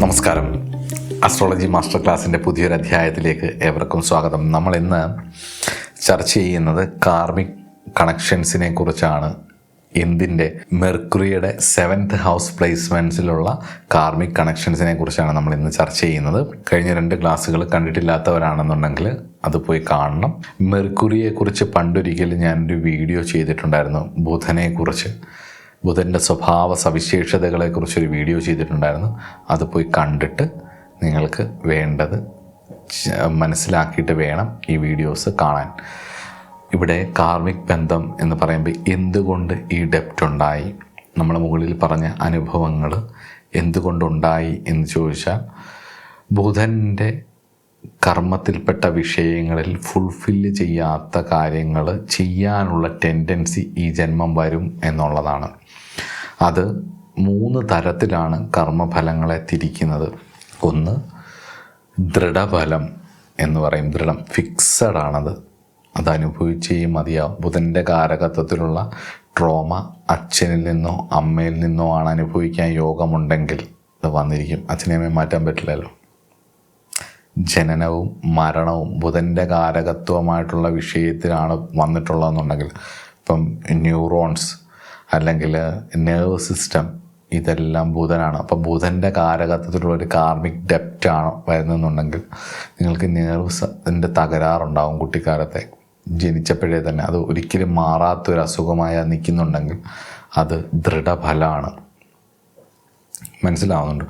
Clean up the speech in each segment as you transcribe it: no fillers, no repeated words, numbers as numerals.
നമസ്കാരം. Astrology master ക്ലാസ്സിൻ്റെ പുതിയൊരു അധ്യായത്തിലേക്ക് ഏവർക്കും സ്വാഗതം. നമ്മൾ ഇന്ന് ചർച്ച ചെയ്യുന്നത് കാർമിക് കണക്ഷൻസിനെ കുറിച്ചാണ്. എന്തിൻ്റെ മെർക്കുറിയുടെ 7th ഹൗസ് പ്ലേസ്മെൻറ്റ്സിലുള്ള കാർമിക് കണക്ഷൻസിനെ കുറിച്ചാണ് നമ്മൾ ഇന്ന് ചർച്ച ചെയ്യുന്നത്. കഴിഞ്ഞ 2 ക്ലാസ്സുകൾ കണ്ടിട്ടില്ലാത്തവരാണെന്നുണ്ടെങ്കിൽ അത് പോയി കാണണം. മെർക്കുറിയെക്കുറിച്ച് പണ്ടൊരിക്കൽ ഞാനൊരു വീഡിയോ ചെയ്തിട്ടുണ്ടായിരുന്നു. ബുധനെക്കുറിച്ച്, ബുധൻ്റെ സ്വഭാവ സവിശേഷതകളെക്കുറിച്ചൊരു വീഡിയോ ചെയ്തിട്ടുണ്ടായിരുന്നു. അത് പോയി കണ്ടിട്ട് നിങ്ങൾക്ക് വേണ്ടത് മനസ്സിലാക്കിയിട്ട് വേണം ഈ വീഡിയോസ് കാണാൻ. ഇവിടെ കാർമിക് ബന്ധം എന്ന് പറയുമ്പോൾ എന്തുകൊണ്ട് ഈ ഡെപ്റ്റ് ഉണ്ടായി, നമ്മൾ മുകളിൽ പറഞ്ഞ അനുഭവങ്ങൾ എന്തുകൊണ്ടുണ്ടായി എന്ന് ചോദിച്ചാൽ, ബുധൻ്റെ കർമ്മത്തിൽപ്പെട്ട വിഷയങ്ങളിൽ ഫുൾഫില്ല് ചെയ്യാത്ത കാര്യങ്ങൾ ചെയ്യാനുള്ള ടെൻഡൻസി ഈ ജന്മം വരും എന്നുള്ളതാണ്. അത് 3 തരത്തിലാണ് കർമ്മഫലങ്ങളെ തിരിക്കുന്നത്. ഒന്ന് ദൃഢഫലം എന്ന് പറയും. ദൃഢം, ഫിക്സഡ് ആണത്, അത് അനുഭവിച്ചേ മതിയാവും. ബുധൻ്റെ കാരകത്വത്തിലുള്ള ട്രോമ അച്ഛനിൽ നിന്നോ അമ്മയിൽ നിന്നോ ആണ് അനുഭവിക്കാൻ യോഗമുണ്ടെങ്കിൽ അത് വന്നിരിക്കും. അച്ഛനെയമ്മയെ മാറ്റാൻ പറ്റില്ലല്ലോ. ജനനവും മരണവും ബുധൻ്റെ കാരകത്വമായിട്ടുള്ള വിഷയത്തിലാണ് വന്നിട്ടുള്ളതെന്നുണ്ടെങ്കിൽ, ഇപ്പം ന്യൂറോൺസ് അല്ലെങ്കിൽ നെർവ് സിസ്റ്റം, ഇതെല്ലാം ബുധനാണ്. അപ്പം ബുധൻ്റെ കാരകത്വത്തിലുള്ളൊരു കാർമിക് ഡെപ്റ്റാണ് വരുന്നതെന്നുണ്ടെങ്കിൽ നിങ്ങൾക്ക് നെർവ്സിൻ്റെ തകരാറുണ്ടാവും. കുട്ടിക്കാലത്തെ ജനിച്ചപ്പോഴേ തന്നെ അത് ഒരിക്കലും മാറാത്തൊരു അസുഖമായി നിൽക്കുന്നുണ്ടെങ്കിൽ അത് ദൃഢഫലമാണ്. മനസ്സിലാവുന്നുണ്ടോ?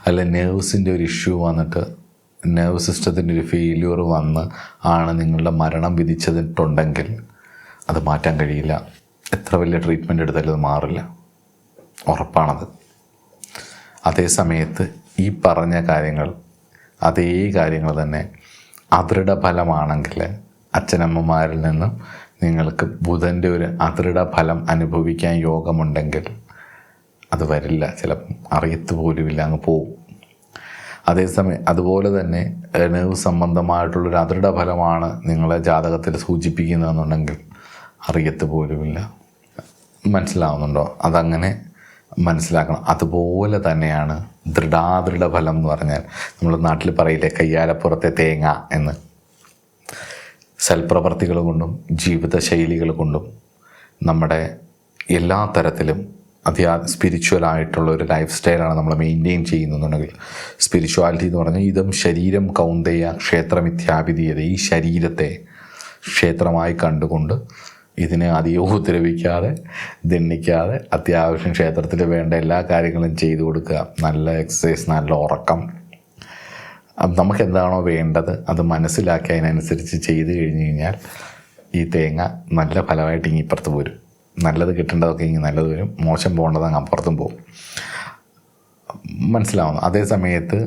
അല്ല, നെർവ്സിൻ്റെ ഒരു ഇഷ്യൂ വന്നിട്ട് നെർവ് സിസ്റ്റത്തിൻ്റെ ഒരു ഫെയില്യൂർ വന്ന് ആണ് നിങ്ങളുടെ മരണം വിധിച്ചിട്ടുണ്ടെങ്കിൽ അത് മാറ്റാൻ കഴിയില്ല. എത്ര വലിയ ട്രീറ്റ്മെൻറ്റ് എടുത്താലും അത് മാറില്ല, ഉറപ്പാണത്. അതേ സമയത്ത് ഈ പറഞ്ഞ കാര്യങ്ങൾ, അതേ കാര്യങ്ങൾ തന്നെ അദൃഢഫലമാണെങ്കിൽ, അച്ഛനമ്മമാരിൽ നിന്നും നിങ്ങൾക്ക് ബുധൻ്റെ ഒരു അദൃഢഫലം അനുഭവിക്കാൻ യോഗമുണ്ടെങ്കിൽ അത് വരില്ല, ചിലപ്പം അറിയത്ത് പോലുമില്ല, അങ്ങ് പോവും. അതേസമയം അതുപോലെ തന്നെ നെർവ് സംബന്ധമായിട്ടുള്ളൊരു അദൃഢഫലമാണ് നിങ്ങളെ ജാതകത്തിൽ സൂചിപ്പിക്കുന്നതെന്നുണ്ടെങ്കിൽ അറിയത്ത് പോലുമില്ല. മനസ്സിലാവുന്നുണ്ടോ? അതങ്ങനെ മനസ്സിലാക്കണം. അതുപോലെ തന്നെയാണ് ദൃഢാദൃഢഫലം എന്ന് പറഞ്ഞാൽ, നമ്മൾ നാട്ടിൽ പറയില്ലേ കയ്യാലപ്പുറത്തെ തേങ്ങ എന്ന്. സൽപ്രവർത്തികൾ കൊണ്ടും ജീവിതശൈലികൾ കൊണ്ടും നമ്മുടെ എല്ലാ തരത്തിലും സ്പിരിച്വലായിട്ടുള്ള ഒരു ലൈഫ് സ്റ്റൈലാണ് നമ്മൾ മെയിൻറ്റെയിൻ ചെയ്യുന്നുണ്ടെങ്കിൽ, സ്പിരിച്വാലിറ്റി എന്ന് പറഞ്ഞാൽ ഇതം ശരീരം കൗന്ദേയ ക്ഷേത്രമിത്യാഭിധീയത, ഈ ശരീരത്തെ ക്ഷേത്രമായി കണ്ടുകൊണ്ട് ഇതിനെ അധികം ഉപദ്രവിക്കാതെ ദണ്ഡിക്കാതെ അത്യാവശ്യം ക്ഷേത്രത്തിൽ വേണ്ട എല്ലാ കാര്യങ്ങളും ചെയ്തു കൊടുക്കുക. നല്ല എക്സസൈസ്, നല്ല ഉറക്കം, നമുക്ക് എന്താണോ വേണ്ടത് അത് മനസ്സിലാക്കി അതിനനുസരിച്ച് ചെയ്ത് കഴിഞ്ഞ് കഴിഞ്ഞാൽ ഈ തേങ്ങ നല്ല ഫലമായിട്ട് ഇങ്ങനെ ഇപ്പുറത്ത് പോരും. നല്ലത് കിട്ടേണ്ടതൊക്കെ ഇങ്ങനെ നല്ലത് വരും, മോശം പോകേണ്ടത് അങ്ങ് അപ്പുറത്തും പോകും. മനസ്സിലാവുന്നു? അതേ സമയത്ത്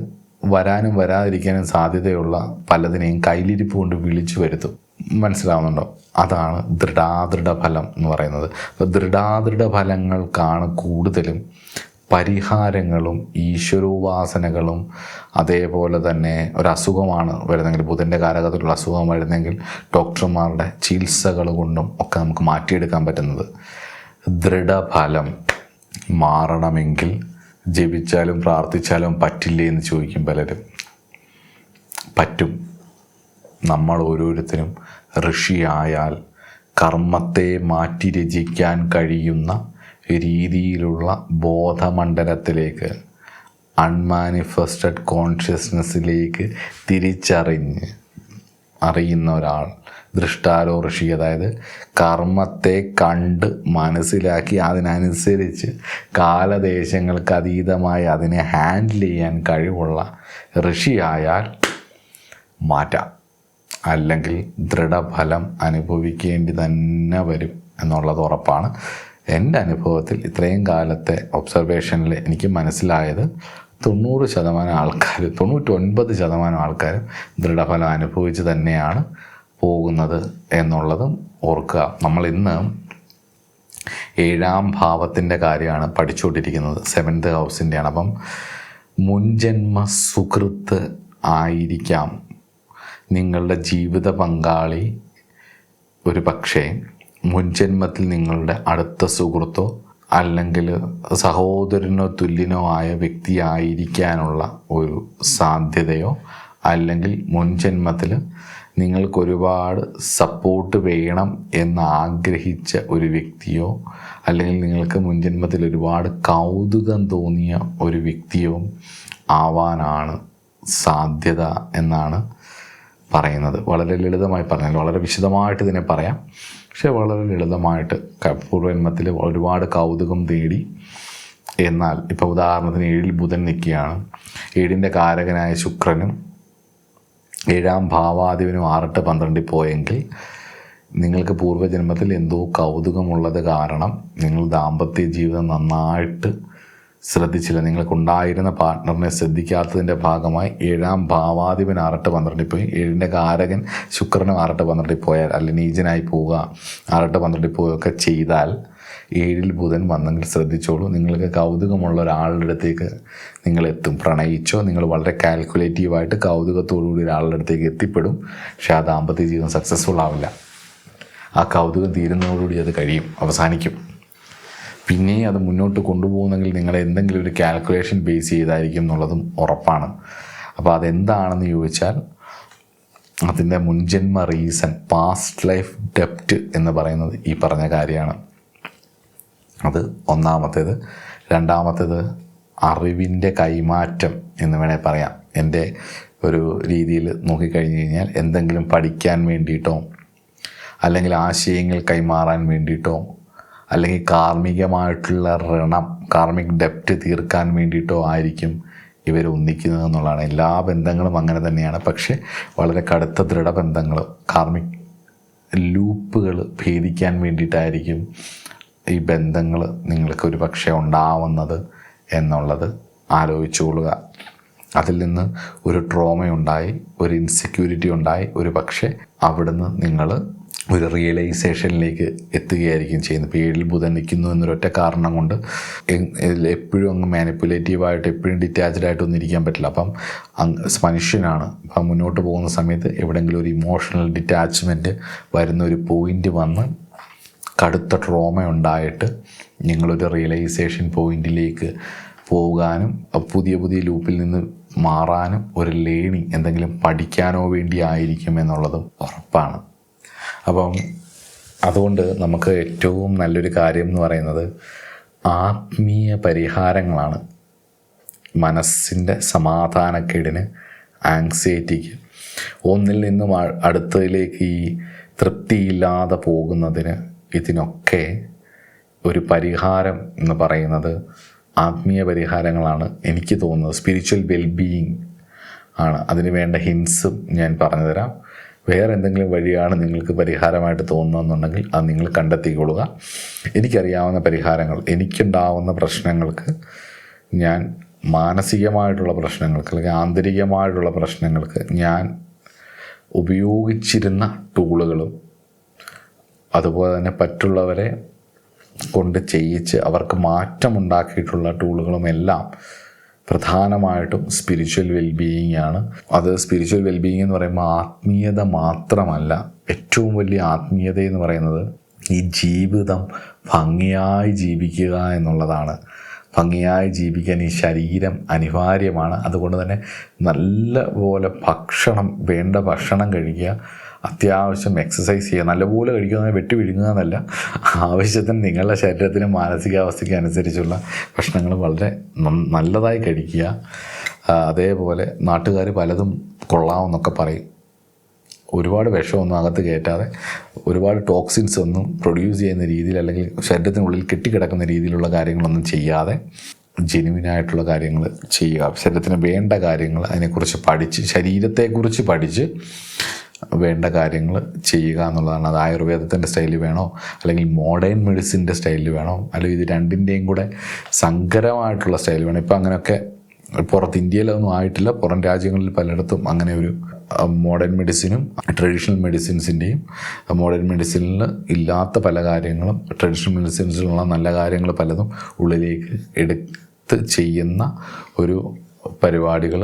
വരാനും വരാതിരിക്കാനും സാധ്യതയുള്ള പലതിനെയും കയ്യിലിരിപ്പ് കൊണ്ട് വിളിച്ചു വരുത്തും. മനസ്സിലാവുന്നുണ്ടോ? അതാണ് ദൃഢാദൃഢഫലം എന്ന് പറയുന്നത്. അപ്പോൾ ദൃഢാദൃഢഫലങ്ങൾക്കാണ് കൂടുതലും പരിഹാരങ്ങളും ഈശ്വരോപാസനകളും. അതേപോലെ തന്നെ ഒരസുഖമാണ് വരുന്നെങ്കിൽ, ബുധൻ്റെ കാരകത്തിലുള്ള അസുഖം വരുന്നെങ്കിൽ ഡോക്ടർമാരുടെ ചികിത്സകൾ കൊണ്ടും ഒക്കെ നമുക്ക് മാറ്റിയെടുക്കാൻ പറ്റുന്നത്. ദൃഢഫലം മാറണമെങ്കിൽ ജപിച്ചാലും പ്രാർത്ഥിച്ചാലും പറ്റില്ലേ എന്ന് ചോദിക്കും പലരും. പറ്റും. നമ്മൾ ഓരോരുത്തരും ഋഷിയായാൽ കർമ്മത്തെ മാറ്റി രചിക്കാൻ കഴിയുന്ന രീതിയിലുള്ള ബോധമണ്ഡലത്തിലേക്ക്, അൺമാനിഫെസ്റ്റഡ് കോൺഷ്യസ്നെസ്സിലേക്ക് അറിയുന്ന ഒരാൾ, ദൃഷ്ടാരോ ഋഷി, അതായത് കർമ്മത്തെ കണ്ട് മനസ്സിലാക്കി അതിനനുസരിച്ച് കാലദേശങ്ങൾക്ക് അതീതമായി അതിനെ ഹാൻഡിൽ ചെയ്യാൻ കഴിവുള്ള ഋഷിയായാൽ മാറ്റാം. അല്ലെങ്കിൽ ദൃഢഫലം അനുഭവിക്കേണ്ടി തന്നെ വരും എന്നുള്ളത് ഉറപ്പാണ്. എൻ്റെ അനുഭവത്തിൽ ഇത്രയും കാലത്തെ ഒബ്സർവേഷനിൽ എനിക്ക് മനസ്സിലായത് 90% ആൾക്കാരും 99% ആൾക്കാരും ദൃഢഫലം അനുഭവിച്ച് തന്നെയാണ് പോകുന്നത് എന്നുള്ളതും ഓർക്കുക. നമ്മൾ ഇന്ന് 7ാം ഭാവത്തിൻ്റെ കാര്യമാണ് പഠിച്ചുകൊണ്ടിരിക്കുന്നത്, 7th ഹൗസിൻ്റെയാണ്. അപ്പം മുൻജന്മ സുകൃത്ത് ആയിരിക്കാം നിങ്ങളുടെ ജീവിത പങ്കാളി. ഒരു പക്ഷേ മുൻജന്മത്തിൽ നിങ്ങളുടെ അടുത്ത സുഹൃത്തോ അല്ലെങ്കിൽ സഹോദരനോ തുല്യനോ ആയ വ്യക്തിയായിരിക്കാനുള്ള ഒരു സാധ്യതയോ, അല്ലെങ്കിൽ മുൻജന്മത്തിൽ നിങ്ങൾക്കൊരുപാട് സപ്പോർട്ട് വേണം എന്നാഗ്രഹിച്ച ഒരു വ്യക്തിയോ, അല്ലെങ്കിൽ നിങ്ങൾക്ക് മുൻജന്മത്തിൽ ഒരുപാട് കൗതുകം തോന്നിയ ഒരു വ്യക്തിയോ ആവാനാണ് സാധ്യത എന്നാണ് പറയുന്നത്. വളരെ ലളിതമായി പറഞ്ഞാൽ, വളരെ വിശദമായിട്ട് ഇതിനെ പറയാം, പക്ഷേ വളരെ ലളിതമായിട്ട് പൂർവ്വജന്മത്തിൽ ഒരുപാട് കൗതുകം തേടി. എന്നാൽ ഇപ്പോൾ ഉദാഹരണത്തിന് 7 ബുധൻ നിൽക്കുകയാണ്, 7ൻ്റെ കാരകനായ ശുക്രനും 7ാം ഭാവാധിപനും 6-8-12 പോയെങ്കിൽ നിങ്ങൾക്ക് പൂർവ്വജന്മത്തിൽ എന്തോ കൗതുകമുള്ളത് കാരണം നിങ്ങൾ ദാമ്പത്യ ജീവിതം നന്നായിട്ട് ശ്രദ്ധിച്ചില്ല. നിങ്ങൾക്കുണ്ടായിരുന്ന പാർട്ട്ണറിനെ ശ്രദ്ധിക്കാത്തതിൻ്റെ ഭാഗമായി 7ാം ഭാവാധിപൻ 6-8-12 പോയി, 7ൻ്റെ കാരകൻ ശുക്രനും 6-8-12 പോയാൽ, അല്ലെങ്കിൽ നീചനായി പോവുക, 6-8-12 പോവുകയൊക്കെ ചെയ്താൽ 7ൽ ബുധൻ വന്നെങ്കിൽ ശ്രദ്ധിച്ചോളൂ, നിങ്ങൾക്ക് കൗതുകമുള്ള ഒരാളുടെ അടുത്തേക്ക് നിങ്ങളെത്തും. പ്രണയിച്ചോ, നിങ്ങൾ വളരെ കാൽക്കുലേറ്റീവായിട്ട് കൗതുകത്തോടുകൂടി ഒരാളുടെ അടുത്തേക്ക് എത്തിപ്പെടും. പക്ഷേ ആ ദാമ്പത്യ ജീവിതം സക്സസ്ഫുൾ ആവില്ല. ആ കൗതുകം തീരുന്നതോടുകൂടി അത് കഴിയും, അവസാനിക്കും. പിന്നെ അത് മുന്നോട്ട് കൊണ്ടുപോകുന്നെങ്കിൽ നിങ്ങൾ എന്തെങ്കിലും ഒരു കാൽക്കുലേഷൻ ബേസ് ചെയ്തായിരിക്കും എന്നുള്ളതും ഉറപ്പാണ്. അപ്പോൾ അതെന്താണെന്ന് ചോദിച്ചാൽ അതിൻ്റെ മുൻജന്മ റീസൺ, പാസ്റ്റ് ലൈഫ് ഡെപ്റ്റ് എന്ന് പറയുന്നത് ഈ പറഞ്ഞ കാര്യമാണ്. അത് ഒന്നാമത്തേത്. രണ്ടാമത്തേത് അറിവിൻ്റെ കൈമാറ്റം എന്ന് വേണേൽ പറയാം. എൻ്റെ ഒരു രീതിയിൽ നോക്കിക്കഴിഞ്ഞ് കഴിഞ്ഞാൽ എന്തെങ്കിലും പഠിക്കാൻ വേണ്ടിയിട്ടോ, അല്ലെങ്കിൽ ആശയങ്ങൾ കൈമാറാൻ വേണ്ടിയിട്ടോ, അല്ലെങ്കിൽ കാർമ്മികമായിട്ടുള്ള ഋണം, കാർമ്മിക് ഡെപ്റ്റ് തീർക്കാൻ വേണ്ടിയിട്ടോ ആയിരിക്കും ഇവർ ഒന്നിക്കുന്നത് എന്നുള്ളതാണ്. എല്ലാ ബന്ധങ്ങളും അങ്ങനെ തന്നെയാണ്. പക്ഷേ വളരെ കടുത്ത ദൃഢബന്ധങ്ങൾ, കാർമ്മിക് ലൂപ്പുകൾ ഭേദിക്കാൻ വേണ്ടിയിട്ടായിരിക്കും ഈ ബന്ധങ്ങൾ നിങ്ങൾക്ക് ഒരു പക്ഷേ ഉണ്ടാവുന്നത് എന്നുള്ളത് ആലോചിച്ചുകൊള്ളുക. അതിൽ നിന്ന് ഒരു ട്രോമയുണ്ടായി, ഒരു ഇൻസെക്യൂരിറ്റി ഉണ്ടായി, ഒരു പക്ഷേ അവിടുന്ന് നിങ്ങൾ ഒരു റിയലൈസേഷനിലേക്ക് എത്തുകയായിരിക്കും ചെയ്യുന്നത്. ഇപ്പോൾ 7ൽ ബുധൻ നിൽക്കുന്നു എന്നൊരൊറ്റ കാരണം കൊണ്ട് എപ്പോഴും അങ്ങ് മാനിപ്പുലേറ്റീവായിട്ട് എപ്പോഴും ഡിറ്റാച്ച്ഡ് ആയിട്ടൊന്നും ഇരിക്കാൻ പറ്റില്ല. അപ്പം മനുഷ്യനാണ്. അപ്പം മുന്നോട്ട് പോകുന്ന സമയത്ത് എവിടെയെങ്കിലും ഒരു ഇമോഷണൽ ഡിറ്റാച്ച്മെൻറ്റ് വരുന്ന ഒരു പോയിൻ്റ് വന്ന് കടുത്ത ട്രോമ ഉണ്ടായിട്ട് നിങ്ങളൊരു റിയലൈസേഷൻ പോയിന്റിലേക്ക് പോകാനും പുതിയ പുതിയ ലൂപ്പിൽ നിന്ന് മാറാനും ഒരു ലേണിംഗ്, എന്തെങ്കിലും പഠിക്കാനോ വേണ്ടി ആയിരിക്കും എന്നുള്ളതും ഉറപ്പാണ്. അപ്പം അതുകൊണ്ട് നമുക്ക് ഏറ്റവും നല്ലൊരു കാര്യം എന്ന് പറയുന്നത് ആത്മീയ പരിഹാരങ്ങളാണ്. മനസ്സിൻ്റെ സമാധാനക്കേടിന്, ആങ്സൈറ്റിക്ക്, ഒന്നിൽ നിന്നും അടുത്തതിലേക്ക് ഈ തൃപ്തിയില്ലാതെ പോകുന്നതിന്, ഇതിനൊക്കെ ഒരു പരിഹാരം എന്ന് പറയുന്നത് ആത്മീയ പരിഹാരങ്ങളാണ് എനിക്ക് തോന്നുന്നത്. സ്പിരിച്വൽ വെൽബീയിങ് ആണ്. അതിന് വേണ്ട ഹിൻസും ഞാൻ പറഞ്ഞു തരാം. വേറെ എന്തെങ്കിലും വഴിയാണ് നിങ്ങൾക്ക് പരിഹാരമായിട്ട് തോന്നുന്നതെന്നുണ്ടെങ്കിൽ അത് നിങ്ങൾ കണ്ടെത്തിക്കൊള്ളുക. എനിക്കറിയാവുന്ന പരിഹാരങ്ങൾ, എനിക്കുണ്ടാവുന്ന പ്രശ്നങ്ങൾക്ക്, ഞാൻ മാനസികമായിട്ടുള്ള പ്രശ്നങ്ങൾക്ക് അല്ലെങ്കിൽ ആന്തരികമായിട്ടുള്ള പ്രശ്നങ്ങൾക്ക് ഞാൻ ഉപയോഗിച്ചിരുന്ന ടൂളുകളും, അതുപോലെ തന്നെ മറ്റുള്ളവരെ കൊണ്ട് ചെയ്യിച്ച് അവർക്ക് മാറ്റമുണ്ടാക്കിയിട്ടുള്ള ടൂളുകളും എല്ലാം പ്രധാനമായിട്ടും സ്പിരിച്വൽ വെൽബീയിങ് ആണ്. അത് സ്പിരിച്വൽ വെൽബീയിങ് എന്ന് പറയുമ്പോൾ ആത്മീയത മാത്രമല്ല, ഏറ്റവും വലിയ ആത്മീയത എന്ന് പറയുന്നത് ഈ ജീവിതം ഭംഗിയായി ജീവിക്കുക എന്നുള്ളതാണ്. ഭംഗിയായി ജീവിക്കാൻ ഈ ശരീരം അനിവാര്യമാണ്. അതുകൊണ്ട് തന്നെ നല്ല പോലെ ഭക്ഷണം, വേണ്ട ഭക്ഷണം കഴിക്കുക, അത്യാവശ്യം എക്സസൈസ് ചെയ്യുക. നല്ലപോലെ കഴിക്കുക, വെട്ടി വിഴുങ്ങുക എന്നല്ല, ആവശ്യത്തിന് നിങ്ങളുടെ ശരീരത്തിനും മാനസികാവസ്ഥയ്ക്കും അനുസരിച്ചുള്ള ഭക്ഷണങ്ങൾ വളരെ നല്ലതായി കഴിക്കുക. അതേപോലെ നാട്ടുകാർ പലതും കൊള്ളാമെന്നൊക്കെ പറയും. ഒരുപാട് വിഷമൊന്നും അകത്ത് കയറ്റാതെ, ഒരുപാട് ടോക്സിൻസ് ഒന്നും പ്രൊഡ്യൂസ് ചെയ്യുന്ന രീതിയിൽ അല്ലെങ്കിൽ ശരീരത്തിനുള്ളിൽ കെട്ടിക്കിടക്കുന്ന രീതിയിലുള്ള കാര്യങ്ങളൊന്നും ചെയ്യാതെ ജെനുവിനായിട്ടുള്ള കാര്യങ്ങൾ ചെയ്യുക. ശരീരത്തിന് വേണ്ട കാര്യങ്ങൾ അതിനെക്കുറിച്ച് പഠിച്ച്, ശരീരത്തെക്കുറിച്ച് പഠിച്ച് വേണ്ട കാര്യങ്ങൾ ചെയ്യുക എന്നുള്ളതാണ്. അത് ആയുർവേദത്തിൻ്റെ സ്റ്റൈലിൽ വേണോ, അല്ലെങ്കിൽ മോഡേൺ മെഡിസിൻ്റെ സ്റ്റൈലിൽ വേണോ, അല്ലെങ്കിൽ ഇത് രണ്ടിൻ്റെയും കൂടെ സങ്കരമായിട്ടുള്ള സ്റ്റൈൽ വേണം. ഇപ്പം അങ്ങനെയൊക്കെ പുറത്ത് ഇന്ത്യയിലൊന്നും ആയിട്ടില്ല, പുറം രാജ്യങ്ങളിൽ പലയിടത്തും അങ്ങനെ ഒരു മോഡേൺ മെഡിസിനും ട്രഡീഷണൽ മെഡിസിൻസിൻ്റെയും, മോഡേൺ മെഡിസിനിൽ ഇല്ലാത്ത പല കാര്യങ്ങളും ട്രഡീഷണൽ മെഡിസിൻസിലുള്ള നല്ല കാര്യങ്ങൾ പലതും ഉള്ളിലേക്ക് എടുത്ത് ചെയ്യുന്ന ഒരു പരിപാടികൾ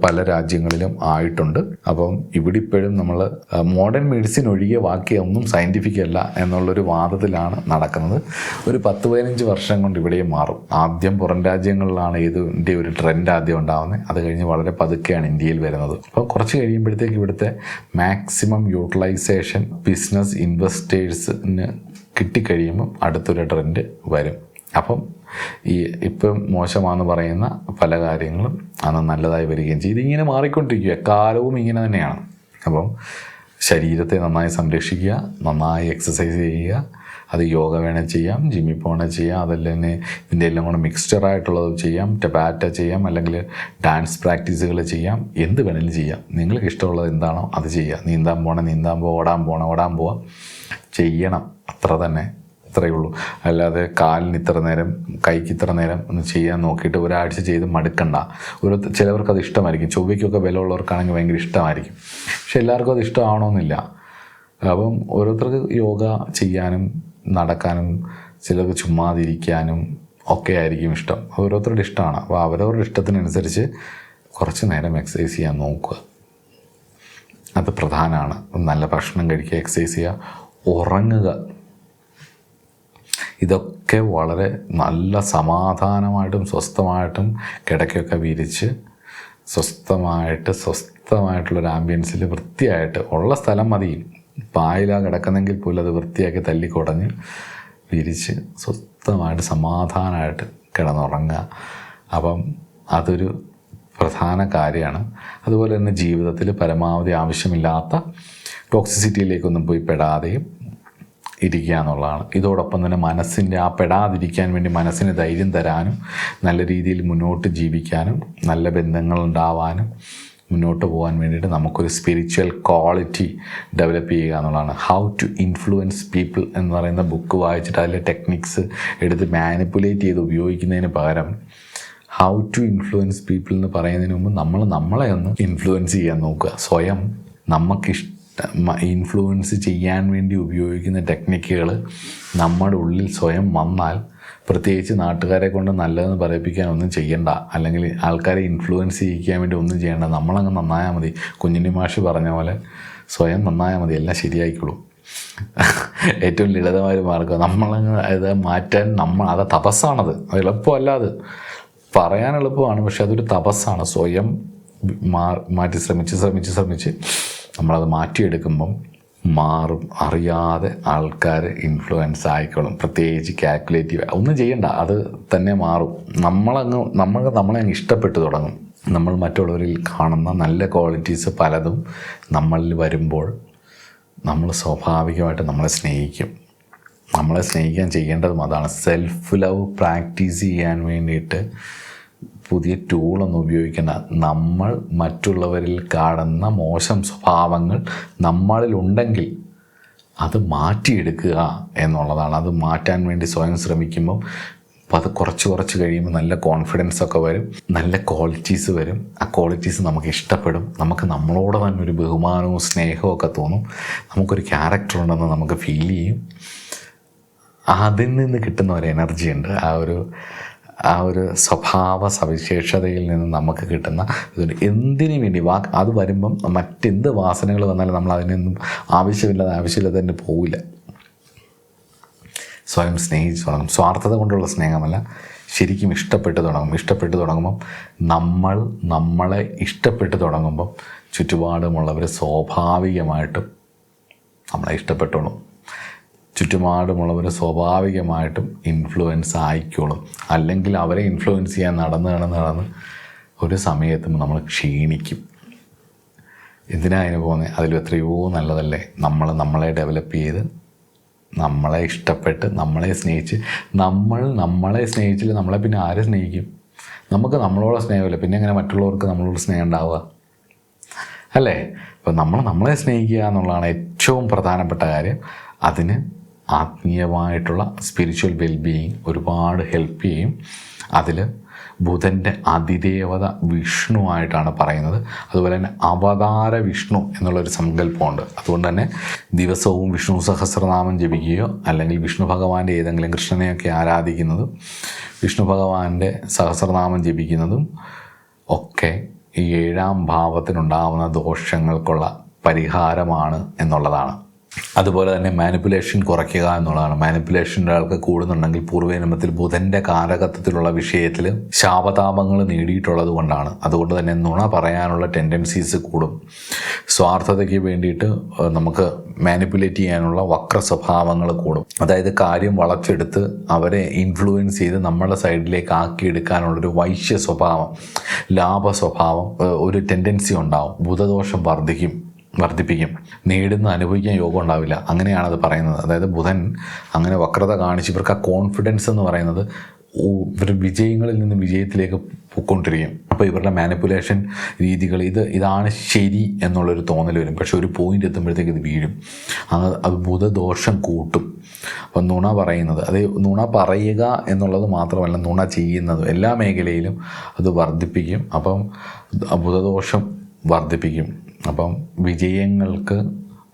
പല രാജ്യങ്ങളിലും ആയിട്ടുണ്ട്. അപ്പം ഇവിടെ ഇപ്പോഴും നമ്മൾ മോഡേൺ മെഡിസിൻ ഒഴികെ ബാക്കി ഒന്നും സയൻറ്റിഫിക് അല്ല എന്നുള്ളൊരു വാദത്തിലാണ് നടക്കുന്നത്. ഒരു 10-15 വർഷം കൊണ്ട് ഇവിടെയും മാറും. ആദ്യം പുറം രാജ്യങ്ങളിലാണ് ഇതിൻ്റെ ഒരു ട്രെൻഡ് ആദ്യം ഉണ്ടാകുന്നത്. അത് കഴിഞ്ഞ് വളരെ പതുക്കെയാണ് ഇന്ത്യയിൽ വരുന്നത്. അപ്പോൾ കുറച്ച് കഴിയുമ്പോഴത്തേക്ക് ഇവിടുത്തെ മാക്സിമം യൂട്ടിലൈസേഷൻ ബിസിനസ് ഇൻവെസ്റ്റേഴ്സിന് കിട്ടിക്കഴിയുമ്പം അടുത്തൊരു ട്രെൻഡ് വരും. അപ്പം ഇപ്പം മോശമാണെന്ന് പറയുന്ന പല കാര്യങ്ങളും അന്ന് നല്ലതായി വരികയും ചെയ്യും. ഇതിങ്ങനെ മാറിക്കൊണ്ടിരിക്കുക, കാലവും ഇങ്ങനെ തന്നെയാണ്. അപ്പം ശരീരത്തെ നന്നായി സംരക്ഷിക്കുക, നന്നായി എക്സസൈസ് ചെയ്യുക. അത് യോഗ വേണേൽ ചെയ്യാം, ജിമ്മിൽ പോകണേ ചെയ്യാം, അതല്ല തന്നെ ഇതിൻ്റെ എല്ലാം കൂടെ മിക്സ്ചറായിട്ടുള്ളത് ചെയ്യാം, ടെബാറ്റ ചെയ്യാം, അല്ലെങ്കിൽ ഡാൻസ് പ്രാക്ടീസുകൾ ചെയ്യാം, എന്ത് വേണേലും ചെയ്യാം. നിങ്ങൾക്ക് ഇഷ്ടമുള്ളത് എന്താണോ അത് ചെയ്യുക. നീന്താൻ പോകണം, ഓടാൻ പോവാം, ചെയ്യണം. അത്ര തന്നെ, അത്രയേ ഉള്ളൂ. അല്ലാതെ കാലിന് ഇത്ര നേരം, കൈക്ക് ഇത്ര നേരം ഒന്ന് ചെയ്യാൻ നോക്കിയിട്ട് ഒരാഴ്ച ചെയ്ത് മടുക്കണ്ട. ചിലവർക്ക് അത് ഇഷ്ടമായിരിക്കും. ചൊവ്വയ്ക്കൊക്കെ ബലമുള്ളവർക്കാണെങ്കിൽ ഭയങ്കര ഇഷ്ടമായിരിക്കും. പക്ഷെ എല്ലാവർക്കും അത് ഇഷ്ടമാവണമെന്നില്ല. അപ്പം ഓരോരുത്തർക്ക് യോഗ ചെയ്യാനും നടക്കാനും ചിലർക്ക് ചുമ്മാതിരിക്കാനും ഒക്കെ ആയിരിക്കും ഇഷ്ടം. ഓരോരുത്തരുടെ ഇഷ്ടമാണ്. അപ്പോൾ അവരവരുടെ ഇഷ്ടത്തിനനുസരിച്ച് കുറച്ച് നേരം എക്സസൈസ് ചെയ്യാൻ നോക്കുക. അത് പ്രധാനമാണ്. നല്ല ഭക്ഷണം കഴിക്കുക, എക്സസൈസ് ചെയ്യുക, ഉറങ്ങുക. ഇതൊക്കെ വളരെ നല്ല സമാധാനമായിട്ടും സ്വസ്ഥമായിട്ടും കിടക്കയൊക്കെ വിരിച്ച് സ്വസ്ഥമായിട്ടുള്ളൊരു ആംബിയൻസിൽ വൃത്തിയായിട്ട് ഉള്ള സ്ഥലം മതി. പായിലാണ് കിടക്കുന്നെങ്കിൽ പോലും അത് വൃത്തിയാക്കി തല്ലിക്കുടഞ്ഞ് വിരിച്ച് സ്വസ്ഥമായിട്ട് സമാധാനമായിട്ട് കിടന്നുറങ്ങുക. അപ്പം അതൊരു പ്രധാന കാര്യമാണ്. അതുപോലെ തന്നെ ജീവിതത്തിൽ പരമാവധി ആവശ്യമില്ലാത്ത ടോക്സിസിറ്റിയിലേക്കൊന്നും പോയി പെടാതെയും ഇരിക്കുക എന്നുള്ളതാണ്. ഇതോടൊപ്പം തന്നെ മനസ്സിൻ്റെ പെടാതിരിക്കാൻ വേണ്ടി മനസ്സിന് ധൈര്യം തരാനും നല്ല രീതിയിൽ മുന്നോട്ട് ജീവിക്കാനും നല്ല ബന്ധങ്ങളുണ്ടാവാനും മുന്നോട്ട് പോകാൻ വേണ്ടിയിട്ട് നമുക്കൊരു സ്പിരിച്വൽ ക്വാളിറ്റി ഡെവലപ്പ് ചെയ്യുക എന്നുള്ളതാണ്. ഹൗ ടു ഇൻഫ്ലുവൻസ് പീപ്പിൾ എന്ന് പറയുന്ന ബുക്ക് വായിച്ചിട്ട് അതിലെ ടെക്നിക്സ് എടുത്ത് മാനിപ്പുലേറ്റ് ചെയ്ത് ഉപയോഗിക്കുന്നതിന് പകരം ഹൗ ടു ഇൻഫ്ലുവൻസ് പീപ്പിൾ എന്ന് പറയുന്നതിന് മുമ്പ് നമ്മളെ ഒന്ന് ഇൻഫ്ലുവൻസ് ചെയ്യാൻ നോക്കുക. സ്വയം ഇൻഫ്ലുവൻസ് ചെയ്യാൻ വേണ്ടി ഉപയോഗിക്കുന്ന ടെക്നിക്കുകൾ നമ്മുടെ ഉള്ളിൽ സ്വയം വന്നാൽ, പ്രത്യേകിച്ച് നാട്ടുകാരെ കൊണ്ട് നല്ലതെന്ന് പറയിപ്പിക്കാൻ ഒന്നും ചെയ്യണ്ട, അല്ലെങ്കിൽ ആൾക്കാരെ ഇൻഫ്ലുവൻസ് ചെയ്യിക്കാൻ വേണ്ടി ഒന്നും ചെയ്യണ്ട. നമ്മളങ്ങ് നന്നായാൽ മതി. കുഞ്ഞുണ്ണി മാഷ് പറഞ്ഞ പോലെ സ്വയം നന്നായാൽ മതി, എല്ലാം ശരിയായിക്കോളും. ഏറ്റവും ലളിതമായ ഒരു മാർഗ്ഗം. നമ്മളങ്ങ് ഇത് മാറ്റാൻ അത് തപസ്സാണത്. അത് എളുപ്പമല്ല. അത് പറയാൻ എളുപ്പമാണ്, പക്ഷെ അതൊരു തപസ്സാണ്. സ്വയം മാറ്റി ശ്രമിച്ച് നമ്മളത് മാറ്റിയെടുക്കുമ്പം മാറും. അറിയാതെ ആൾക്കാർ ഇൻഫ്ലുവൻസ് ആയിക്കോളും. പ്രത്യേകിച്ച് കാൽക്കുലേറ്റീവ് ഒന്നും ചെയ്യണ്ട, അത് തന്നെ മാറും. നമ്മളെ അങ്ങ് ഇഷ്ടപ്പെട്ടു തുടങ്ങും. നമ്മൾ മറ്റുള്ളവരിൽ കാണുന്ന നല്ല ക്വാളിറ്റീസ് പലതും നമ്മളിൽ വരുമ്പോൾ നമ്മൾ സ്വാഭാവികമായിട്ട് നമ്മളെ സ്നേഹിക്കും. നമ്മളെ സ്നേഹിക്കാൻ ചെയ്യേണ്ടതും അതാണ്. സെൽഫ് ലവ് പ്രാക്ടീസ് ചെയ്യാൻ വേണ്ടിയിട്ട് പുതിയ ടൂളൊന്നും ഉപയോഗിക്കേണ്ട. നമ്മൾ മറ്റുള്ളവരിൽ കാണുന്ന മോശം സ്വഭാവങ്ങൾ നമ്മളിലുണ്ടെങ്കിൽ അത് മാറ്റിയെടുക്കുക എന്നുള്ളതാണ്. അത് മാറ്റാൻ വേണ്ടി സ്വയം ശ്രമിക്കുമ്പം അത് കുറച്ച് കഴിയുമ്പോൾ നല്ല കോൺഫിഡൻസൊക്കെ വരും, നല്ല ക്വാളിറ്റീസ് വരും. ആ ക്വാളിറ്റീസ് നമുക്ക് ഇഷ്ടപ്പെടും. നമുക്ക് നമ്മളോട് തന്നെ ഒരു ബഹുമാനവും സ്നേഹവും ഒക്കെ തോന്നും. നമുക്കൊരു ക്യാരക്ടർ ഉണ്ടെന്ന് നമുക്ക് ഫീൽ ചെയ്യും. അതിൽ നിന്ന് കിട്ടുന്ന ഒരു എനർജി ഉണ്ട്. ആ ഒരു സ്വഭാവ സവിശേഷതയിൽ നിന്ന് നമുക്ക് കിട്ടുന്ന എന്തിനു വേണ്ടി അത് വരുമ്പം മറ്റെന്ത് വാസനകൾ വന്നാലും നമ്മൾ അതിനൊന്നും ആവശ്യമില്ലാതെ തന്നെ പോവില്ല. സ്വയം സ്നേഹിച്ച് തുടങ്ങും. സ്വാർത്ഥത കൊണ്ടുള്ള സ്നേഹമല്ല, ശരിക്കും ഇഷ്ടപ്പെട്ട് തുടങ്ങുമ്പം നമ്മളെ ഇഷ്ടപ്പെട്ട് തുടങ്ങുമ്പം ചുറ്റുപാടുമുള്ളവർ സ്വാഭാവികമായിട്ടും നമ്മളെ ഇഷ്ടപ്പെട്ടോളും. ചുറ്റുപാടുമുള്ളവർ സ്വാഭാവികമായിട്ടും ഇൻഫ്ലുവൻസ് ആയിക്കോളും. അല്ലെങ്കിൽ അവരെ ഇൻഫ്ലുവൻസ് ചെയ്യാൻ നടന്ന് ഒരു സമയത്തും നമ്മൾ ക്ഷീണിക്കും. എന്തിനാ അതിന് പോകുന്നത്? അതിലും എത്രയോ നല്ലതല്ലേ നമ്മളെ ഡെവലപ്പ് ചെയ്ത്, നമ്മളെ ഇഷ്ടപ്പെട്ട്, നമ്മളെ സ്നേഹിച്ച്. നമ്മളെ സ്നേഹിച്ചില്ല നമ്മളെ പിന്നെ ആരെ സ്നേഹിക്കും? നമുക്ക് നമ്മളോട് സ്നേഹമില്ല, പിന്നെ എങ്ങനെ മറ്റുള്ളവർക്ക് നമ്മളോട് സ്നേഹം ഉണ്ടാവുക? അല്ലേ? അപ്പോൾ നമ്മളെ സ്നേഹിക്കുക എന്നുള്ളതാണ് ഏറ്റവും പ്രധാനപ്പെട്ട കാര്യം. അതിന് ആത്മീയമായിട്ടുള്ള സ്പിരിച്വൽ വെൽബീയിങ് ഒരുപാട് ഹെൽപ്പ് ചെയ്യും. അതിൽ ബുധൻ്റെ അതിദേവത വിഷ്ണു ആയിട്ടാണ് പറയുന്നത്. അതുപോലെ തന്നെ അവതാര വിഷ്ണു എന്നുള്ളൊരു സങ്കല്പമുണ്ട്. അതുകൊണ്ട് തന്നെ ദിവസവും വിഷ്ണു സഹസ്രനാമം ജപിക്കുകയോ അല്ലെങ്കിൽ വിഷ്ണു ഭഗവാന്റെ ഏതെങ്കിലും കൃഷ്ണനെയൊക്കെ ആരാധിക്കുന്നതും വിഷ്ണു ഭഗവാന്റെ സഹസ്രനാമം ജപിക്കുന്നതും ഒക്കെ ഈ 7-ാം ഭാവത്തിനുണ്ടാകുന്ന ദോഷങ്ങൾക്കുള്ള പരിഹാരമാണ് എന്നുള്ളതാണ്. അതുപോലെ തന്നെ മാനിപ്പുലേഷൻ കുറയ്ക്കുക എന്നുള്ളതാണ്. മാനിപ്പുലേഷൻ ഒരാൾക്ക് കൂടുന്നുണ്ടെങ്കിൽ പൂർവ്വജന്മത്തിൽ ബുധൻ്റെ കാരകത്വത്തിലുള്ള വിഷയത്തിൽ ശാപതാപങ്ങൾ നേടിയിട്ടുള്ളത് കൊണ്ടാണ്. അതുകൊണ്ട് തന്നെ നുണ പറയാനുള്ള ടെൻഡൻസീസ് കൂടും. സ്വാർത്ഥതയ്ക്ക് വേണ്ടിയിട്ട് നമുക്ക് മാനിപ്പുലേറ്റ് ചെയ്യാനുള്ള വക്ര സ്വഭാവങ്ങൾ കൂടും. അതായത് കാര്യം വളച്ചെടുത്ത് അവരെ ഇൻഫ്ലുവൻസ് ചെയ്ത് നമ്മുടെ സൈഡിലേക്ക് ആക്കിയെടുക്കാനുള്ളൊരു വൈശ്യ സ്വഭാവം, ലാഭ സ്വഭാവം, ഒരു ടെൻഡൻസി ഉണ്ടാവും. ബുധദോഷം വർദ്ധിപ്പിക്കും. നേടുന്ന അനുഭവിക്കാൻ യോഗം ഉണ്ടാവില്ല. അങ്ങനെയാണത് പറയുന്നത്. അതായത് ബുധൻ അങ്ങനെ വക്രത കാണിച്ച് ഇവർക്ക് ആ കോൺഫിഡൻസ് എന്ന് പറയുന്നത് ഇവർ വിജയങ്ങളിൽ നിന്ന് വിജയത്തിലേക്ക് പൊയ്ക്കൊണ്ടിരിക്കും. അപ്പോൾ ഇവരുടെ മാനിപ്പുലേഷൻ രീതികൾ ഇതാണ് ശരി എന്നുള്ളൊരു തോന്നൽ വരും. പക്ഷെ ഒരു പോയിന്റ് എത്തുമ്പോഴത്തേക്ക് ഇത് വീഴും. അത് ബുധദോഷം കൂട്ടും. അപ്പം നുണ പറയുന്നത്, അത് നുണ പറയുക എന്നുള്ളത് മാത്രമല്ല, നുണ ചെയ്യുന്നത് എല്ലാ മേഖലയിലും അത് വർദ്ധിപ്പിക്കും. അപ്പം ബുധദോഷം വർദ്ധിപ്പിക്കും. അപ്പം വിജയങ്ങൾക്ക്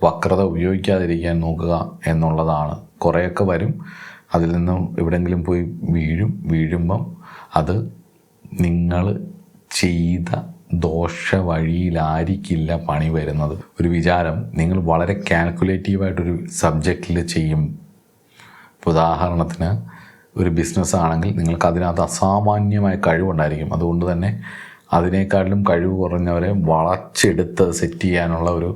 വക്രത ഉപയോഗിക്കാതിരിക്കാൻ നോക്കുക എന്നുള്ളതാണ്. കുറേയൊക്കെ വരും, അതിൽ നിന്നും എവിടെയെങ്കിലും പോയി വീഴുമ്പം അത് നിങ്ങൾ ചെയ്ത ദോഷ വഴിയിലായിരിക്കില്ല പണി വരുന്നത്. ഒരു വിചാരം നിങ്ങൾ വളരെ കാൽക്കുലേറ്റീവായിട്ടൊരു സബ്ജക്റ്റിൽ ചെയ്യും. ഉദാഹരണത്തിന് ഒരു ബിസിനസ് ആണെങ്കിൽ നിങ്ങൾക്ക് അതിനകത്ത് അസാമാന്യമായ കഴിവുണ്ടായിരിക്കും. അതുകൊണ്ട് തന്നെ അതിനേക്കാളിലും കഴിവ് കുറഞ്ഞവരെ വളച്ചെടുത്ത് സെറ്റ് ചെയ്യാനുള്ള ഒരു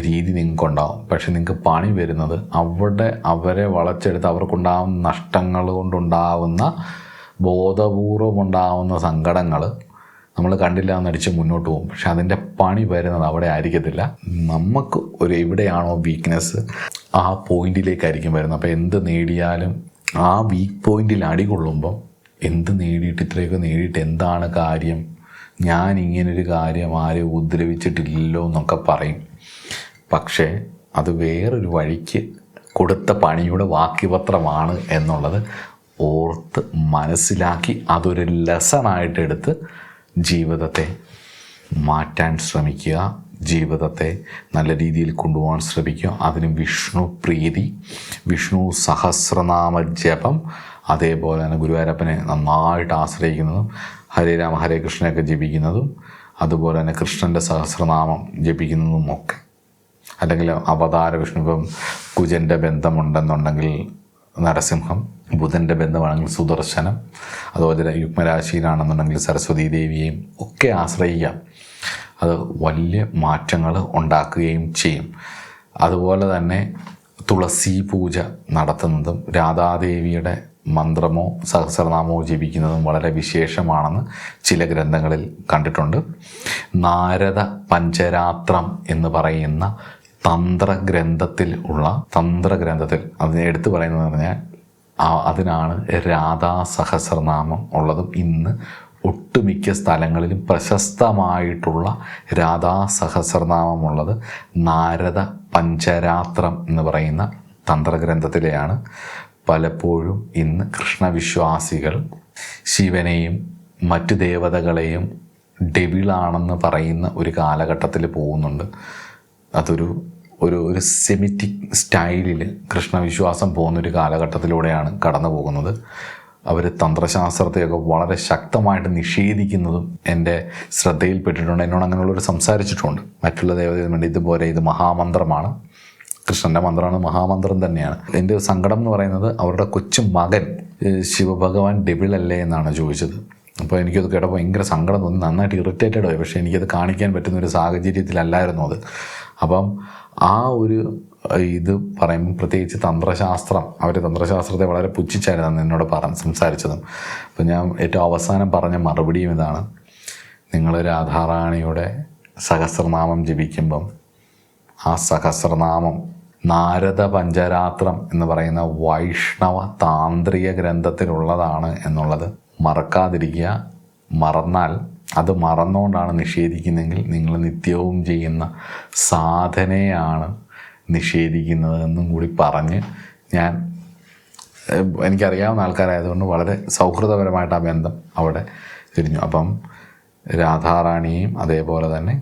രീതി നിങ്ങൾക്കുണ്ടാവും. പക്ഷെ നിങ്ങൾക്ക് പണി വരുന്നത് അവരെ വളച്ചെടുത്ത് അവർക്കുണ്ടാകുന്ന നഷ്ടങ്ങൾ കൊണ്ടുണ്ടാകുന്ന ബോധപൂർവം ഉണ്ടാകുന്ന സങ്കടങ്ങൾ നമ്മൾ കണ്ടില്ല എന്നടിച്ച് മുന്നോട്ട് പോകും. പക്ഷെ അതിൻ്റെ പണി വരുന്നത് അവിടെ ആയിരിക്കത്തില്ല. നമുക്ക് എവിടെയാണോ വീക്ക്നെസ് ആ പോയിന്റിലേക്കായിരിക്കും വരുന്നത്. അപ്പോൾ എന്ത് നേടിയാലും ആ വീക്ക് പോയിന്റിൽ അടികൊള്ളുമ്പം എന്ത് നേടിയിട്ട് ഇത്രയൊക്കെ നേടിയിട്ട് എന്താണ് കാര്യം, ഞാൻ ഇങ്ങനൊരു കാര്യം ആരെയും ഉപദ്രവിച്ചിട്ടില്ലല്ലോ എന്നൊക്കെ പറയും. പക്ഷേ അത് വേറൊരു വഴിക്ക് കൊടുത്ത പണിയുടെ ബാക്കിപത്രമാണ് എന്നുള്ളത് ഓർത്ത് മനസ്സിലാക്കി അതൊരു ലെസണായിട്ടെടുത്ത് ജീവിതത്തെ മാറ്റാൻ ശ്രമിക്കുക. ജീവിതത്തെ നല്ല രീതിയിൽ കൊണ്ടുപോകാൻ ശ്രമിക്കുക. അതിന് വിഷ്ണു പ്രീതി, വിഷ്ണു സഹസ്രനാമ ജപം, അതേപോലെ തന്നെ ഗുരുവായൂരപ്പനെ നന്നായിട്ട് ആശ്രയിക്കുന്നതും ഹരേ രാമ ഹരേ കൃഷ്ണയൊക്കെ ജപിക്കുന്നതും, അതുപോലെ തന്നെ കൃഷ്ണൻ്റെ സഹസ്രനാമം ജപിക്കുന്നതും ഒക്കെ. അല്ലെങ്കിൽ അവതാര വിഷ്ണു, ഇപ്പം കുജൻ്റെ ബന്ധമുണ്ടെന്നുണ്ടെങ്കിൽ നരസിംഹം, ബുധൻ്റെ ബന്ധമാണെങ്കിൽ സുദർശനം, അതുപോലെ യുഗ്മരാശിയിലാണെന്നുണ്ടെങ്കിൽ സരസ്വതീ ദേവിയെയും ഒക്കെ ആശ്രയിക്കാം. അത് വലിയ മാറ്റങ്ങൾ ഉണ്ടാക്കുകയും ചെയ്യും. അതുപോലെ തന്നെ തുളസി പൂജ നടത്തുന്നതും രാധാദേവിയുടെ മന്ത്രമോ സഹസ്രനാമോ ജപിക്കുന്നതും വളരെ വിശേഷമാണെന്ന് ചില ഗ്രന്ഥങ്ങളിൽ കണ്ടിട്ടുണ്ട്. നാരദ പഞ്ചരാത്രം എന്ന് പറയുന്ന തന്ത്രഗ്രന്ഥത്തിൽ അതിനെ എടുത്തു പറയുന്നതെന്ന് പറഞ്ഞാൽ അതിനാണ് രാധാ സഹസ്രനാമം ഉള്ളതും. ഇന്ന് ഒട്ടുമിക്ക സ്ഥലങ്ങളിലും പ്രശസ്തമായിട്ടുള്ള രാധാ സഹസ്രനാമമുള്ളത് നാരദ പഞ്ചരാത്രം എന്ന് പറയുന്ന തന്ത്രഗ്രന്ഥത്തിലെയാണ്. പലപ്പോഴും ഇന്ന് കൃഷ്ണവിശ്വാസികൾ ശിവനെയും മറ്റു ദേവതകളെയും ഡെവിളാണെന്ന് പറയുന്ന ഒരു കാലഘട്ടത്തിൽ പോകുന്നുണ്ട്. അതൊരു സെമിറ്റിക് സ്റ്റൈലിൽ കൃഷ്ണവിശ്വാസം പോകുന്നൊരു കാലഘട്ടത്തിലൂടെയാണ് കടന്നു പോകുന്നത്. അവർ തന്ത്രശാസ്ത്രത്തെയൊക്കെ വളരെ ശക്തമായിട്ട് നിഷേധിക്കുന്നതും എൻ്റെ ശ്രദ്ധയിൽപ്പെട്ടിട്ടുണ്ട്. എന്നോട് അങ്ങനെയുള്ളവർ സംസാരിച്ചിട്ടുണ്ട്. മറ്റുള്ള ദേവതയ്ക്ക് വേണ്ടി ഇതുപോലെ ഇത് മഹാമന്ത്രമാണ്, കൃഷ്ണൻ്റെ മന്ത്രമാണ്, മഹാമന്ത്രം തന്നെയാണ്. എൻ്റെ സങ്കടം എന്ന് പറയുന്നത് അവരുടെ കൊച്ചു മകൻ ശിവഭഗവാൻ ഡെവിളല്ലേ എന്നാണ് ചോദിച്ചത്. അപ്പോൾ എനിക്കത് കേട്ടപ്പോൾ ഭയങ്കര സങ്കടം തോന്നി, നന്നായിട്ട് ഇറിറ്റേറ്റഡ് ആയി. പക്ഷേ എനിക്കത് കാണിക്കാൻ പറ്റുന്നൊരു സാഹചര്യത്തിലല്ലായിരുന്നു അത്. അപ്പം ആ ഒരു ഇത് പറയുമ്പോൾ പ്രത്യേകിച്ച് തന്ത്രശാസ്ത്രം, അവർ തന്ത്രശാസ്ത്രത്തെ വളരെ പുച്ഛിച്ചായിരുന്നു എന്നോട് സംസാരിച്ചതും. അപ്പം ഞാൻ ഏറ്റവും അവസാനം പറഞ്ഞ മറുപടിയും ഇതാണ്: നിങ്ങൾ രാധാറാണിയുടെ സഹസ്രനാമം ജപിക്കുമ്പം ആ സഹസ്രനാമം നാരദ പഞ്ചരാത്രം എന്ന് പറയുന്ന വൈഷ്ണവ താന്ത്രിക ഗ്രന്ഥത്തിലുള്ളതാണ് എന്നുള്ളത് മറക്കാതിരിക്കുക. മറന്നാൽ അത് മറന്നുകൊണ്ടാണ് നിഷേധിക്കുന്നതെങ്കിൽ നിങ്ങൾ നിത്യവും ചെയ്യുന്ന സാധനയാണ് നിഷേധിക്കുന്നതെന്നും കൂടി പറഞ്ഞ് എനിക്കറിയാവുന്ന ആൾക്കാരായതുകൊണ്ട് വളരെ സൗഹൃദപരമായിട്ട് ആ ബന്ധം അവിടെ തിരിഞ്ഞു. അപ്പം രാധാറാണിയെയും അതേപോലെ തന്നെ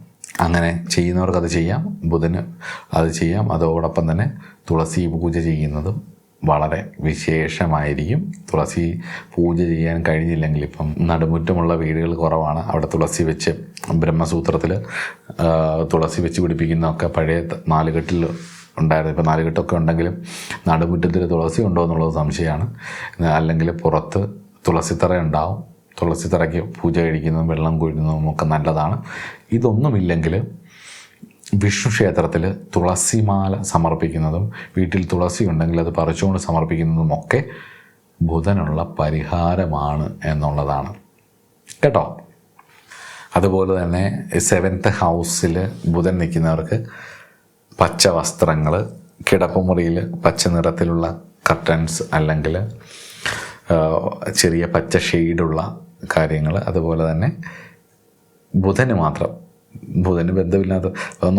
അങ്ങനെ ചെയ്യുന്നവർക്കത് ചെയ്യാം, ബുധന് അത് ചെയ്യാം. അതോടൊപ്പം തന്നെ തുളസി പൂജ ചെയ്യുന്നതും വളരെ വിശേഷമായിരിക്കും. തുളസി പൂജ ചെയ്യാൻ കഴിഞ്ഞില്ലെങ്കിൽ, ഇപ്പം നടുമുറ്റമുള്ള വീടുകൾ കുറവാണ്, അവിടെ തുളസി വെച്ച് ബ്രഹ്മസൂത്രത്തിൽ തുളസി വെച്ച് പിടിപ്പിക്കുന്നതൊക്കെ പഴയ നാലുകെട്ടിൽ ഉണ്ടായിരുന്നു. ഇപ്പോൾ നാലുകെട്ടൊക്കെ ഉണ്ടെങ്കിലും നടുമുറ്റത്തിൽ തുളസി ഉണ്ടോ എന്നുള്ളത് സംശയമാണ്. അല്ലെങ്കിൽ പുറത്ത് തുളസിത്തറ ഉണ്ടാവും. തുളസിത്തറയ്ക്ക് പൂജ കഴിക്കുന്നതും വെള്ളം കോരുന്നതും ഒക്കെ നല്ലതാണ്. ഇതൊന്നുമില്ലെങ്കിൽ വിഷ്ണു ക്ഷേത്രത്തിൽ തുളസിമാല സമർപ്പിക്കുന്നതും വീട്ടിൽ തുളസി ഉണ്ടെങ്കിൽ അത് പറിച്ചുകൊണ്ട് സമർപ്പിക്കുന്നതുമൊക്കെ ബുധനുള്ള പരിഹാരമാണ് എന്നുള്ളതാണ് കേട്ടോ. അതുപോലെ തന്നെ 7th ഹൗസിൽ ബുധൻ നിൽക്കുന്നവർക്ക് പച്ച വസ്ത്രങ്ങൾ, കിടപ്പുമുറിയിൽ പച്ച നിറത്തിലുള്ള കർട്ടൻസ് അല്ലെങ്കിൽ ചെറിയ പച്ച ഷെയ്ഡുള്ള കാര്യങ്ങൾ, അതുപോലെ തന്നെ ബുധന് മാത്രം, ബുധന് ബന്ധമില്ലാത്ത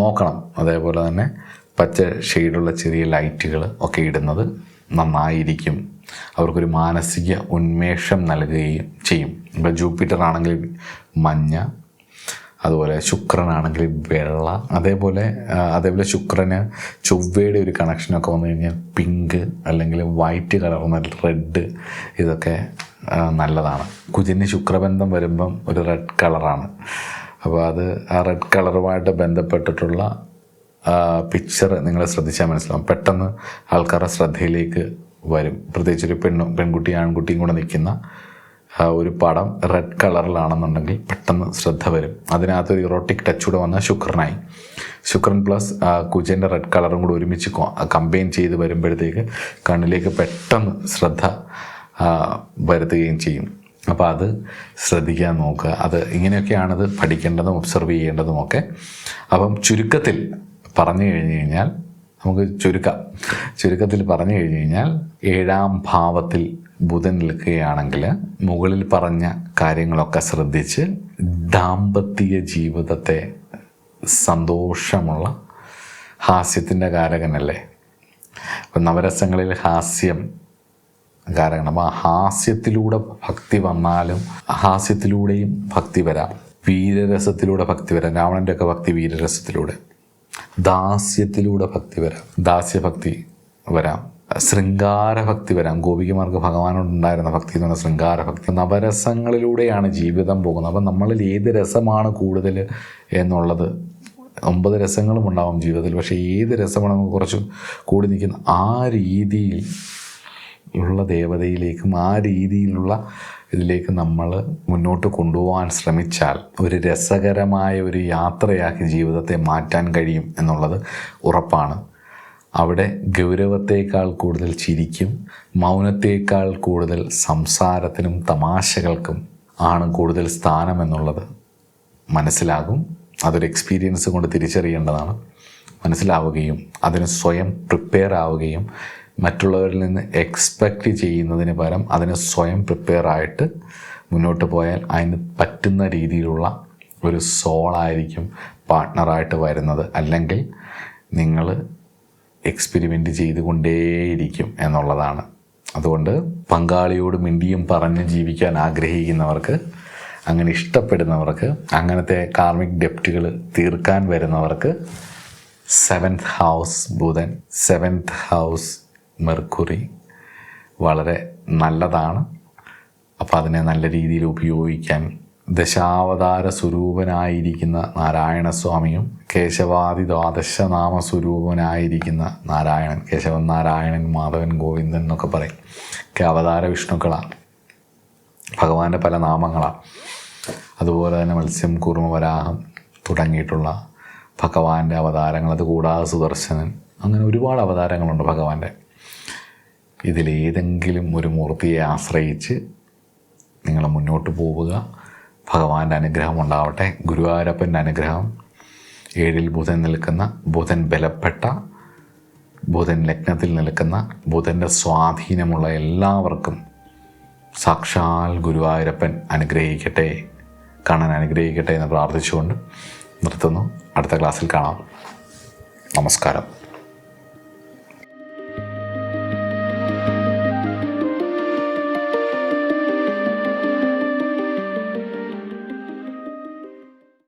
നോക്കണം. അതേപോലെ തന്നെ പച്ച ഷെയ്ഡുള്ള ചെറിയ ലൈറ്റുകൾ ഒക്കെ ഇടുന്നത് നന്നായിരിക്കും. അവർക്കൊരു മാനസിക ഉന്മേഷം നൽകുകയും ചെയ്യും. ഇപ്പോൾ ജൂപ്പിറ്റർ ആണെങ്കിൽ മഞ്ഞ, അതുപോലെ ശുക്രനാണെങ്കിൽ വെള്ള, അതേപോലെ ശുക്രന് ചൊവ്വയുടെ ഒരു കണക്ഷനൊക്കെ വന്നു കഴിഞ്ഞാൽ പിങ്ക് അല്ലെങ്കിൽ വൈറ്റ് കളർന്ന റെഡ്, ഇതൊക്കെ നല്ലതാണ്. കുജന് ശുക്രബന്ധം വരുമ്പം ഒരു റെഡ് കളറാണ്. അപ്പോൾ അത് ആ റെഡ് കളറുമായിട്ട് ബന്ധപ്പെട്ടിട്ടുള്ള പിക്ചർ നിങ്ങൾ ശ്രദ്ധിച്ചാൽ മനസ്സിലാവും. പെട്ടെന്ന് ആൾക്കാരുടെ ശ്രദ്ധയിലേക്ക് വരും. പ്രത്യേകിച്ചൊരു പെൺകുട്ടി ആൺകുട്ടിയും കൂടെ നിൽക്കുന്ന ഒരു പടം റെഡ് കളറിലാണെന്നുണ്ടെങ്കിൽ പെട്ടെന്ന് ശ്രദ്ധ വരും. അതിനകത്തൊരു ഇറോട്ടിക് ടച്ച് കൂടെ വന്നാൽ ശുക്രനായി. ശുക്രൻ പ്ലസ് കുജൻ്റെ റെഡ് കളറും കൂടെ ഒരുമിച്ച് കമ്പൈൻ ചെയ്ത് വരുമ്പോഴത്തേക്ക് കണ്ണിലേക്ക് പെട്ടെന്ന് ശ്രദ്ധ വരുത്തുകയും ചെയ്യും. അപ്പോൾ അത് ശ്രദ്ധിക്കാൻ നോക്കുക. അത് ഇങ്ങനെയൊക്കെയാണത് പഠിക്കേണ്ടതും ഒബ്സർവ് ചെയ്യേണ്ടതുമൊക്കെ. അപ്പം ചുരുക്കത്തിൽ പറഞ്ഞു കഴിഞ്ഞു കഴിഞ്ഞാൽ നമുക്ക് ചുരുക്കത്തിൽ പറഞ്ഞു കഴിഞ്ഞു കഴിഞ്ഞാൽ 7ാം ഭാവത്തിൽ ബുധൻ നിൽക്കുകയാണെങ്കിൽ മുകളിൽ പറഞ്ഞ കാര്യങ്ങളൊക്കെ ശ്രദ്ധിച്ച് ദാമ്പത്യ ജീവിതത്തെ സന്തോഷമുള്ള, ഹാസ്യത്തിൻ്റെ കാരകനല്ലേ. അപ്പം നവരസങ്ങളിൽ ഹാസ്യം കാരകമാണ്. അപ്പോൾ ഹാസ്യത്തിലൂടെ ഭക്തി വന്നാലും ഹാസ്യത്തിലൂടെയും ഭക്തി വരാം, വീരരസത്തിലൂടെ ഭക്തി വരാം. രാവണൻ്റെയൊക്കെ ഭക്തി വീരരസത്തിലൂടെ, ദാസ്യത്തിലൂടെ ഭക്തി വരാം, ദാസ്യഭക്തി വരാം, ശൃംഗാരഭക്തി വരാം. ഗോപികമാർക്ക് ഭഗവാനോടുണ്ടായിരുന്ന ഭക്തി എന്ന് പറഞ്ഞാൽ ശൃംഗാരഭക്തി. നവരസങ്ങളിലൂടെയാണ് ജീവിതം പോകുന്നത്. അപ്പം നമ്മളിൽ ഏത് രസമാണ് കൂടുതൽ എന്നുള്ളത്, 9 രസങ്ങളും ഉണ്ടാവും ജീവിതത്തിൽ, പക്ഷേ ഏത് രസമാണ് നമുക്ക് കുറച്ച് കൂടി നിൽക്കുന്ന ആ രീതിയിൽ ഉള്ള ദേവതയിലേക്കും ആ രീതിയിലുള്ള ഇതിലേക്ക് നമ്മൾ മുന്നോട്ട് കൊണ്ടുപോകാൻ ശ്രമിച്ചാൽ ഒരു രസകരമായ ഒരു യാത്രയാക്കി ജീവിതത്തെ മാറ്റാൻ കഴിയും എന്നുള്ളത് ഉറപ്പാണ്. അവിടെ ഗൗരവത്തേക്കാൾ കൂടുതൽ ചിരിക്കും, മൗനത്തേക്കാൾ കൂടുതൽ സംസാരത്തിനും തമാശകൾക്കും ആണ് കൂടുതൽ സ്ഥാനം എന്നുള്ളത് മനസ്സിലാകും. അതൊരു എക്സ്പീരിയൻസ് കൊണ്ട് തിരിച്ചറിയേണ്ടതാണ്. മനസ്സിലാവുകയും അതിന് സ്വയം പ്രിപ്പയർ ആവുകയും മറ്റുള്ളവരിൽ നിന്ന് എക്സ്പെക്റ്റ് ചെയ്യുന്നതിന് പകരം അതിന് സ്വയം പ്രിപ്പയർ ആയിട്ട് മുന്നോട്ട് പോയാൽ അതിന് പറ്റുന്ന രീതിയിലുള്ള ഒരു സോളായിരിക്കും പാർട്ട്ണറായിട്ട് വരുന്നത്. അല്ലെങ്കിൽ നിങ്ങൾ എക്സ്പെരിമെൻ്റ് ചെയ്തുകൊണ്ടേയിരിക്കും എന്നുള്ളതാണ്. അതുകൊണ്ട് പങ്കാളിയോട് മിണ്ടിയും പറഞ്ഞ് ജീവിക്കാൻ ആഗ്രഹിക്കുന്നവർക്ക്, അങ്ങനെ ഇഷ്ടപ്പെടുന്നവർക്ക്, അങ്ങനത്തെ കാർമിക് ഡെപ്റ്റുകൾ തീർക്കാൻ വരുന്നവർക്ക് 7th ഹൗസ് ബുധൻ, 7th ഹൗസ് മെർക്കുറി വളരെ നല്ലതാണ്. അപ്പോൾ അതിനെ നല്ല രീതിയിൽ ഉപയോഗിക്കാൻ ദശാവതാര സ്വരൂപനായിരിക്കുന്ന നാരായണസ്വാമിയും കേശവാദി ദ്വാദശനാമ സ്വരൂപനായിരിക്കുന്ന നാരായണൻ, കേശവൻ, നാരായണൻ, മാധവൻ, ഗോവിന്ദൻ എന്നൊക്കെ പറയും, ഒക്കെ അവതാര വിഷ്ണുക്കളാണ്. ഭഗവാന്റെ പല നാമങ്ങളാണ്. അതുപോലെ തന്നെ മത്സ്യം, കൂർമ്മ, വരാഹം തുടങ്ങിയിട്ടുള്ള ഭഗവാന്റെ അവതാരങ്ങൾ. അതുകൂടാതെ സുദർശനൻ, അങ്ങനെ ഒരുപാട് അവതാരങ്ങളുണ്ട് ഭഗവാന്റെ. ഇതിലേതെങ്കിലും ഒരു മൂർത്തിയെ ആശ്രയിച്ച് നിങ്ങൾ മുന്നോട്ട് പോവുക. ഭഗവാന്റെ അനുഗ്രഹം ഉണ്ടാവട്ടെ. ഗുരുവായൂരപ്പൻ്റെ അനുഗ്രഹം, 7ൽ ബുധൻ നിൽക്കുന്ന, ബുധൻ ബലപ്പെട്ട, ബുധൻ ലഗ്നത്തിൽ നിൽക്കുന്ന, ബുധൻ്റെ സ്വാധീനമുള്ള എല്ലാവർക്കും സാക്ഷാൽ ഗുരുവായൂരപ്പൻ അനുഗ്രഹിക്കട്ടെ, കണ്ണൻ അനുഗ്രഹിക്കട്ടെ എന്ന് പ്രാർത്ഥിച്ചുകൊണ്ട് നിർത്തുന്നു. അടുത്ത ക്ലാസ്സിൽ കാണാം. നമസ്കാരം.